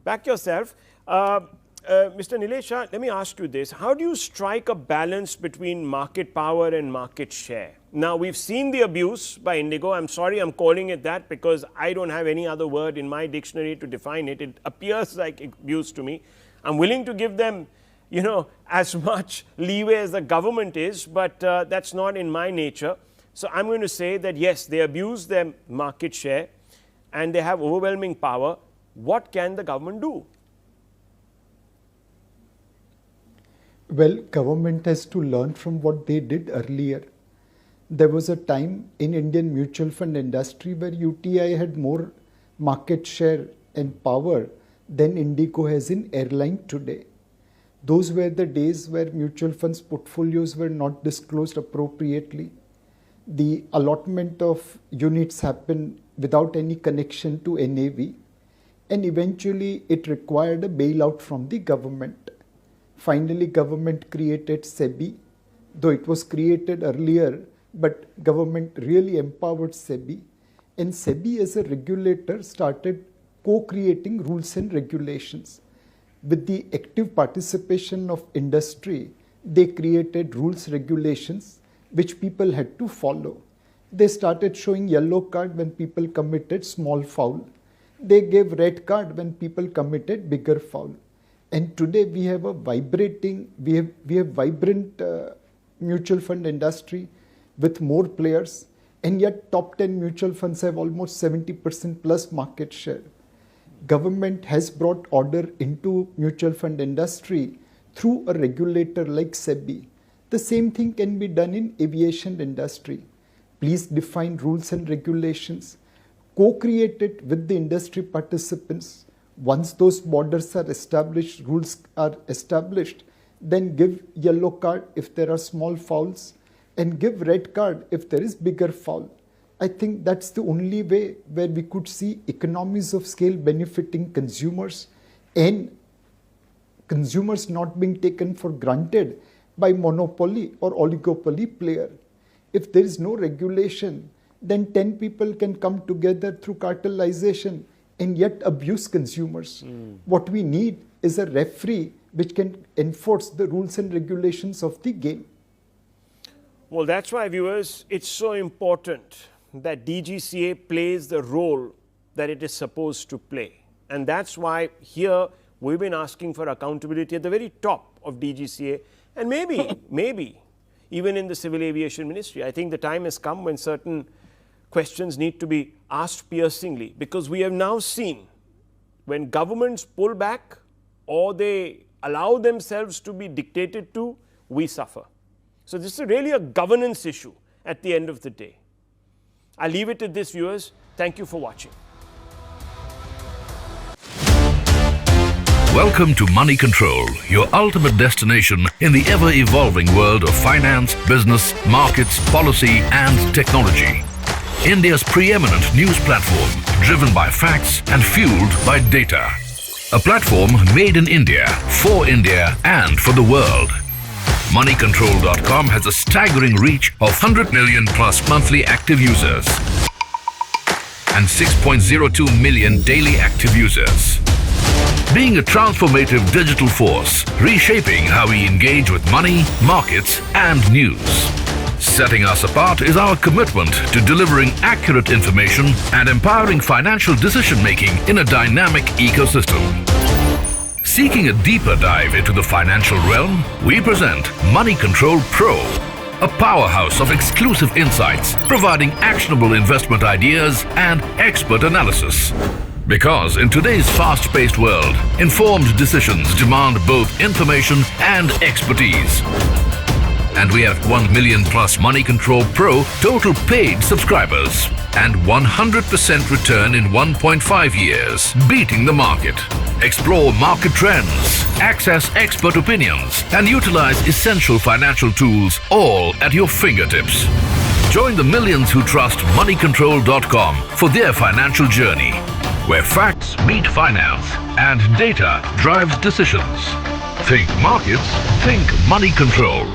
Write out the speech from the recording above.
back yourself. Mr. Nilesh, let me ask you this. How do you strike a balance between market power and market share? Now, we've seen the abuse by Indigo. I'm sorry I'm calling it that because I don't have any other word in my dictionary to define it. It appears like abuse to me. I'm willing to give them, as much leeway as the government is, but that's not in my nature. So I'm going to say that, yes, they abuse their market share and they have overwhelming power. What can the government do? Well, government has to learn from what they did earlier. There was a time in Indian mutual fund industry where UTI had more market share and power than Indigo has in airline today. Those were the days where mutual funds portfolios were not disclosed appropriately. The allotment of units happened without any connection to NAV, and eventually it required a bailout from the government. Finally, government created SEBI, though it was created earlier, but government really empowered SEBI. And SEBI as a regulator started co-creating rules and regulations. With the active participation of industry, they created rules, regulations, which people had to follow. They started showing yellow card when people committed small foul. They gave red card when people committed bigger foul. And today we have a vibrant mutual fund industry with more players, and yet top 10 mutual funds have almost 70% plus market share. Government has brought order into mutual fund industry through a regulator like SEBI. The same thing can be done in aviation industry. Please define rules and regulations, co-create it with the industry participants. Once those borders are established, rules are established, then give yellow card if there are small fouls and give red card if there is bigger foul. I think that's the only way where we could see economies of scale benefiting consumers and consumers not being taken for granted by monopoly or oligopoly player. If there is no regulation, then 10 people can come together through cartelization and yet abuse consumers. What we need is a referee which can enforce the rules and regulations of the game. Well, that's why, viewers, it's so important that DGCA plays the role that it is supposed to play. And that's why here we've been asking for accountability at the very top of DGCA and maybe even in the Civil Aviation Ministry. I think the time has come when certain questions need to be asked piercingly, because we have now seen when governments pull back or they allow themselves to be dictated to, we suffer. So this is really a governance issue at the end of the day. I'll leave it at this, viewers. Thank you for watching. Welcome to Money Control, your ultimate destination in the ever-evolving world of finance, business, markets, policy and technology. India's preeminent news platform, driven by facts and fueled by data. A platform made in India, for India and for the world. Moneycontrol.com has a staggering reach of 100 million plus monthly active users and 6.02 million daily active users. Being a transformative digital force, reshaping how we engage with money, markets and news. Setting us apart is our commitment to delivering accurate information and empowering financial decision-making in a dynamic ecosystem. Seeking a deeper dive into the financial realm, we present Money Control Pro, a powerhouse of exclusive insights, providing actionable investment ideas and expert analysis. Because in today's fast-paced world, informed decisions demand both information and expertise. And we have 1 million plus Money Control Pro total paid subscribers and 100% return in 1.5 years, beating the market. Explore market trends, access expert opinions, and utilize essential financial tools all at your fingertips. Join the millions who trust Moneycontrol.com for their financial journey, where facts meet finance and data drives decisions. Think markets, think Money Control.